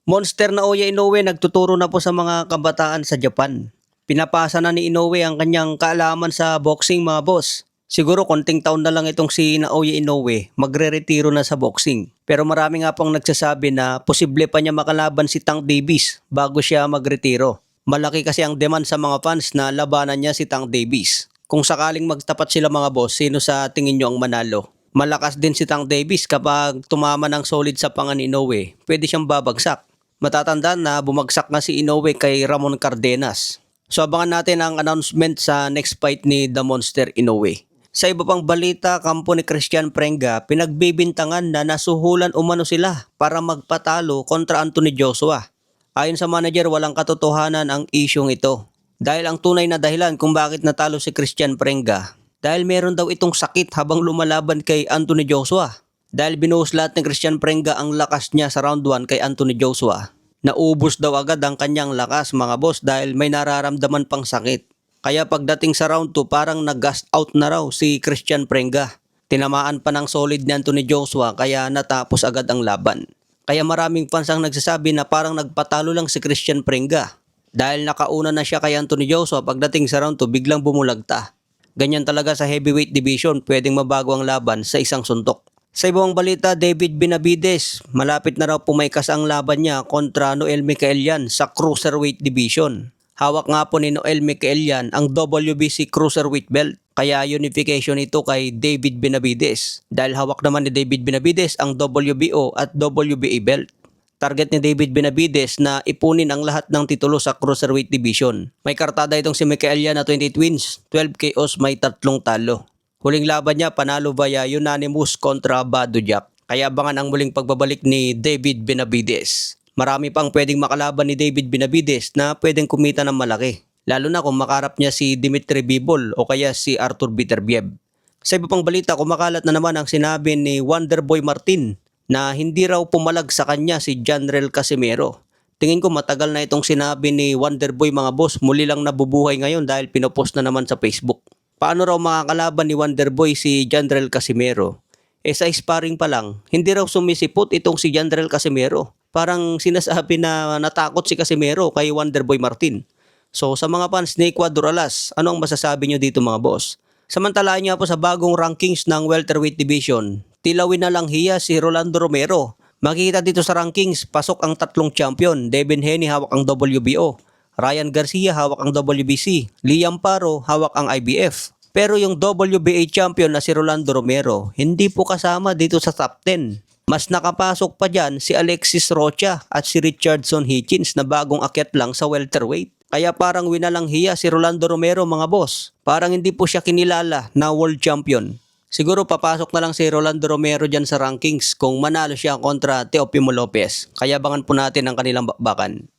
Monster Naoya Inoue nagtuturo na po sa mga kabataan sa Japan. Pinapasa na ni Inoue ang kanyang kaalaman sa boxing mga boss. Siguro konting taon na lang itong si Naoya Inoue, magre-retiro na sa boxing. Pero marami nga pong nagsasabi na posible pa niya makalaban si Tank Davis bago siya magretiro. Malaki kasi ang demand sa mga fans na labanan niya si Tank Davis. Kung sakaling magtapat sila mga boss, sino sa tingin nyo ang manalo? Malakas din si Tank Davis kapag tumama ng solid sa panga ni Inoue, pwede siyang babagsak. Matatandaan na bumagsak nga si Inoue kay Ramon Cardenas. So abangan natin ang announcement sa next fight ni The Monster Inoue. Sa iba pang balita, kampo ni Christian Prenga, pinagbibintangan na nasuhulan umano sila para magpatalo kontra Anthony Joshua. Ayon sa manager, walang katotohanan ang isyong ito. Dahil ang tunay na dahilan kung bakit natalo si Christian Prenga, dahil meron daw itong sakit habang lumalaban kay Anthony Joshua. Dahil binuhos lahat ni Christian Prenga ang lakas niya sa round 1 kay Anthony Joshua. Naubos daw agad ang kanyang lakas mga boss dahil may nararamdaman pang sakit. Kaya pagdating sa round 2 parang nag-gas out na raw si Christian Prenga. Tinamaan pa ng solid ni Anthony Joshua kaya natapos agad ang laban. Kaya maraming fans ang nagsasabi na parang nagpatalo lang si Christian Prenga. Dahil nakauna na siya kay Anthony Joshua pagdating sa round 2 biglang bumulagta. Ganyan talaga sa heavyweight division, pwedeng mabago ang laban sa isang suntok. Sa ibang balita, David Benavides, malapit na raw pumaykas ang laban niya kontra Noel Michaelian sa Cruiserweight Division. Hawak nga po ni Noel Michaelian ang WBC Cruiserweight belt, kaya unification ito kay David Benavides. Dahil hawak naman ni David Benavides ang WBO at WBA belt. Target ni David Benavides na ipunin ang lahat ng titulo sa Cruiserweight Division. May kartada itong si Michaelian na 28 wins, 12 KOs, may 3 talo. Huling laban niya panalo via unanimous kontra Badou Jack. Kaya abangan ang muling pagbabalik ni David Benavides. Marami pang pwedeng makalaban ni David Benavides na pwedeng kumita ng malaki. Lalo na kung makarap niya si Dimitri Bivol o kaya si Arthur Beterbiev. Sa iba pang balita, kumakalat na naman ang sinabi ni Wonderboy Martin na hindi raw pumalag sa kanya si Janrel Casimero. Tingin ko matagal na itong sinabi ni Wonderboy mga boss, muli lang nabubuhay ngayon dahil pinopost na naman sa Facebook. Paano raw makakalaban ni Wonderboy si Janrel Casimero? Sa sparring pa lang, hindi raw sumisipot itong si Janrel Casimero. Parang sinasabi na natakot si Casimero kay Wonderboy Martin. So sa mga fans ni Ecuador Alas, ano ang masasabi nyo dito mga boss? Samantalaan niya po sa bagong rankings ng welterweight division, tilawin na lang hiya si Rolando Romero. Makikita dito sa rankings, pasok ang 3 champion. Devin Haney hawak ang WBO. Ryan Garcia hawak ang WBC, Liam Paro hawak ang IBF. Pero yung WBA champion na si Rolando Romero, hindi po kasama dito sa top 10. Mas nakapasok pa dyan si Alexis Rocha at si Richardson Hitchens na bagong akyat lang sa welterweight. Kaya parang winalang hiya si Rolando Romero mga boss. Parang hindi po siya kinilala na world champion. Siguro papasok na lang si Rolando Romero dyan sa rankings kung manalo siya kontra Teofimo Lopez. Kaya abangan po natin ang kanilang bakbakan.